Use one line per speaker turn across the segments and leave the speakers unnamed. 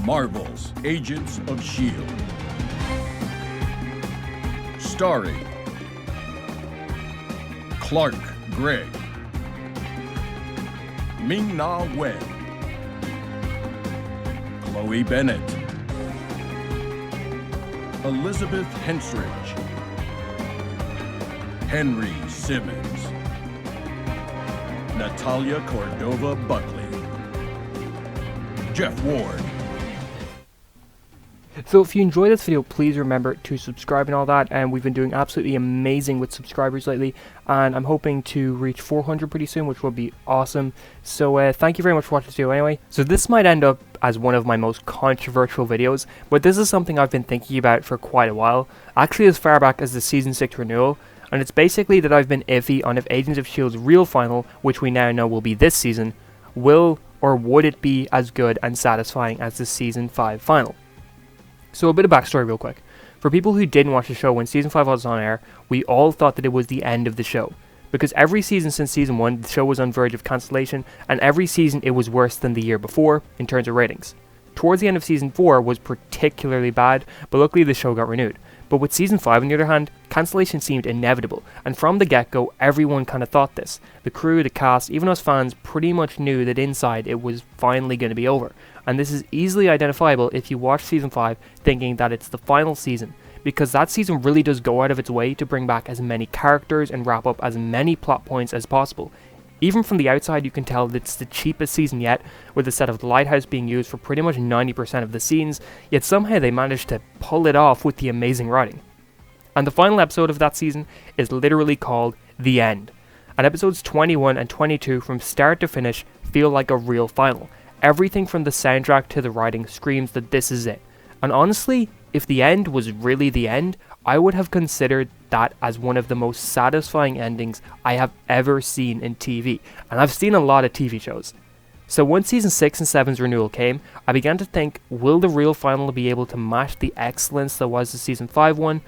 Marvel's Agents of S.H.I.E.L.D. Starring Clark Gregg, Ming-Na Wen, Chloe Bennett, Elizabeth Henstridge, Henry Simmons, NATALIA Cordova-Buckley, Jeff Ward.
So if you enjoyed this video, please remember to subscribe and all that, and we've been doing absolutely amazing with subscribers lately, and I'm hoping to reach 400 pretty soon, which will be awesome. So thank you very much for watching this video anyway. So this might end up as one of my most controversial videos, but this is something I've been thinking about for quite a while, actually as far back as the Season 6 renewal, and it's basically that I've been iffy on if Agents of S.H.I.E.L.D's real final, which we now know will be this season, will or would it be as good and satisfying as the Season 5 final. So a bit of backstory real quick. For people who didn't watch the show when Season 5 was on air, we all thought that it was the end of the show. Because every season since Season 1, the show was on verge of cancellation, and every season it was worse than the year before, in terms of ratings. Towards the end of Season 4 was particularly bad, but luckily the show got renewed. But with Season 5 on the other hand, cancellation seemed inevitable, and from the get-go everyone kind of thought this. The crew, the cast, even us fans pretty much knew that inside it was finally going to be over. And this is easily identifiable if you watch Season 5 thinking that it's the final season, because that season really does go out of its way to bring back as many characters and wrap up as many plot points as possible. Even from the outside you can tell that it's the cheapest season yet, with the set of the lighthouse being used for pretty much 90% of the scenes, yet somehow they managed to pull it off with the amazing writing. And the final episode of that season is literally called The End, and episodes 21 and 22 from start to finish feel like a real final. Everything from the soundtrack to the writing screams that this is it. And honestly, if the end was really the end, I would have considered that as one of the most satisfying endings I have ever seen in TV, and I've seen a lot of TV shows. So once Season 6 and 7's renewal came, I began to think, will the real final be able to match the excellence that was the Season 5 one?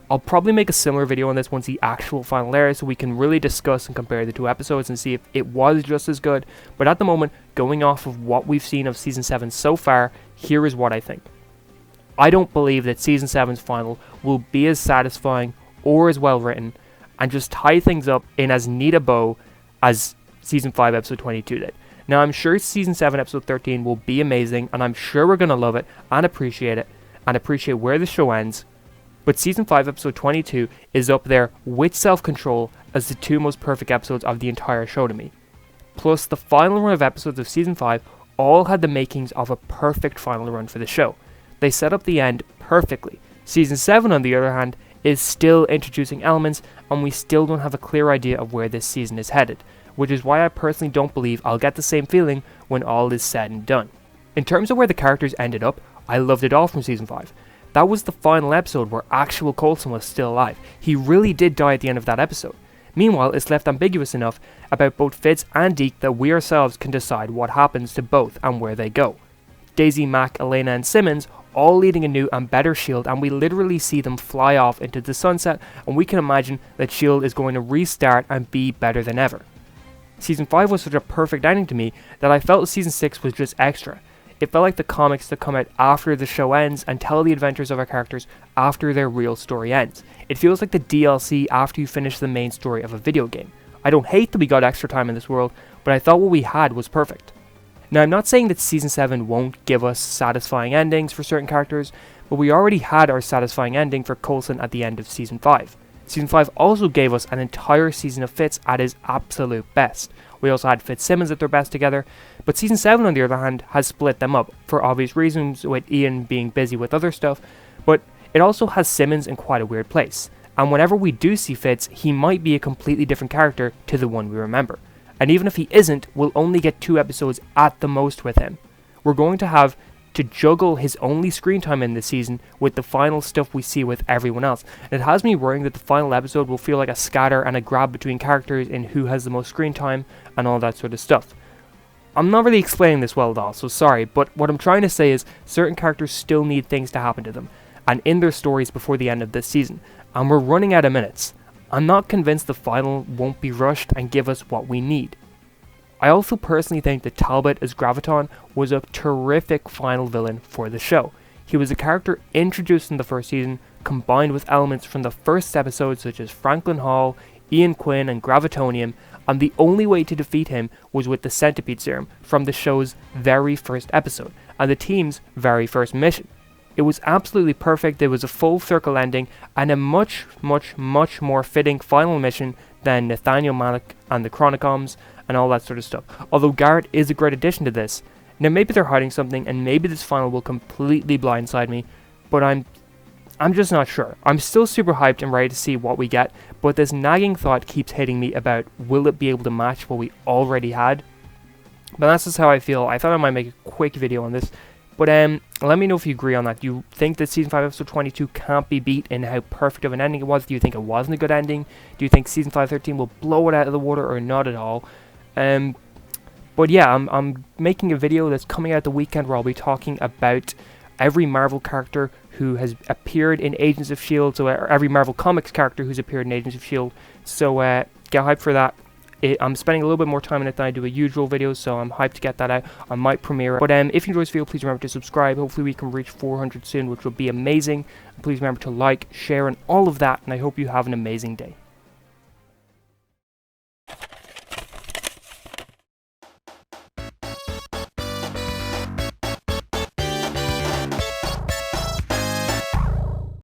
I'll probably make a similar video on this once the actual final airs, so we can really discuss and compare the two episodes and see if it was just as good, but at the moment, going off of what we've seen of Season 7 so far, here is what I think. I don't believe that Season 7's final will be as satisfying or as well written and just tie things up in as neat a bow as Season 5 Episode 22 did. Now I'm sure Season 7 Episode 13 will be amazing, and I'm sure we're going to love it and appreciate where the show ends, but Season 5 Episode 22 is up there with Self-Control as the two most perfect episodes of the entire show to me. Plus the final run of episodes of Season 5 all had the makings of a perfect final run for the show. They set up the end perfectly. Season 7 on the other hand is still introducing elements, and we still don't have a clear idea of where this season is headed, which is why I personally don't believe I'll get the same feeling when all is said and done. In terms of where the characters ended up, I loved it all from Season 5. That was the final episode where actual Coulson was still alive. He really did die at the end of that episode. Meanwhile, it's left ambiguous enough about both Fitz and Deke that we ourselves can decide what happens to both and where they go. Daisy, Mac, Elena and Simmons all leading a new and better S.H.I.E.L.D., and we literally see them fly off into the sunset, and we can imagine that S.H.I.E.L.D. is going to restart and be better than ever. Season 5 was such a perfect ending to me that I felt Season 6 was just extra. It felt like the comics that come out after the show ends and tell the adventures of our characters after their real story ends. It feels like the DLC after you finish the main story of a video game. I don't hate that we got extra time in this world, but I thought what we had was perfect. Now I'm not saying that Season 7 won't give us satisfying endings for certain characters, but we already had our satisfying ending for Coulson at the end of Season 5. Season 5 also gave us an entire season of Fitz at his absolute best. We also had Fitz Simmons at their best together, but Season 7 on the other hand has split them up, for obvious reasons with Ian being busy with other stuff, but it also has Simmons in quite a weird place, and whenever we do see Fitz, he might be a completely different character to the one we remember. And even if he isn't, we'll only get 2 episodes at the most with him. We're going to have to juggle his only screen time in this season with the final stuff we see with everyone else. And it has me worrying that the final episode will feel like a scatter and a grab between characters in who has the most screen time and all that sort of stuff. I'm not really explaining this well at all, so sorry, but what I'm trying to say is certain characters still need things to happen to them and in their stories before the end of this season, and we're running out of minutes. I'm not convinced the final won't be rushed and give us what we need. I also personally think that Talbot as Graviton was a terrific final villain for the show. He was a character introduced in the first season, combined with elements from the first episode such as Franklin Hall, Ian Quinn and Gravitonium, and the only way to defeat him was with the Centipede Serum from the show's very first episode, and the team's very first mission. It was absolutely perfect. There was a full circle ending, and a much more fitting final mission than Nathaniel Malik and the Chronicoms, and all that sort of stuff. Although Garrett is a great addition to this. Now maybe they're hiding something, and maybe this final will completely blindside me, but I'm just not sure. I'm still super hyped and ready to see what we get, but this nagging thought keeps hitting me about will it be able to match what we already had? But that's just how I feel. I thought I might make a quick video on this, but let me know if you agree on that. Do you think that Season 5 Episode 22 can't be beat in how perfect of an ending it was? Do you think it wasn't a good ending? Do you think Season 5 13 will blow it out of the water or not at all? But yeah, I'm making a video that's coming out the weekend where I'll be talking about every Marvel character who has appeared in Agents of S.H.I.E.L.D., so every Marvel Comics character who's appeared in Agents of S.H.I.E.L.D., so get hyped for that. I'm spending a little bit more time on it than I do a usual video, so I'm hyped to get that out. I might premiere it. But if you enjoyed this video, please remember to subscribe. Hopefully we can reach 400 soon, which will be amazing. Please remember to like, share, and all of that, and I hope you have an amazing day.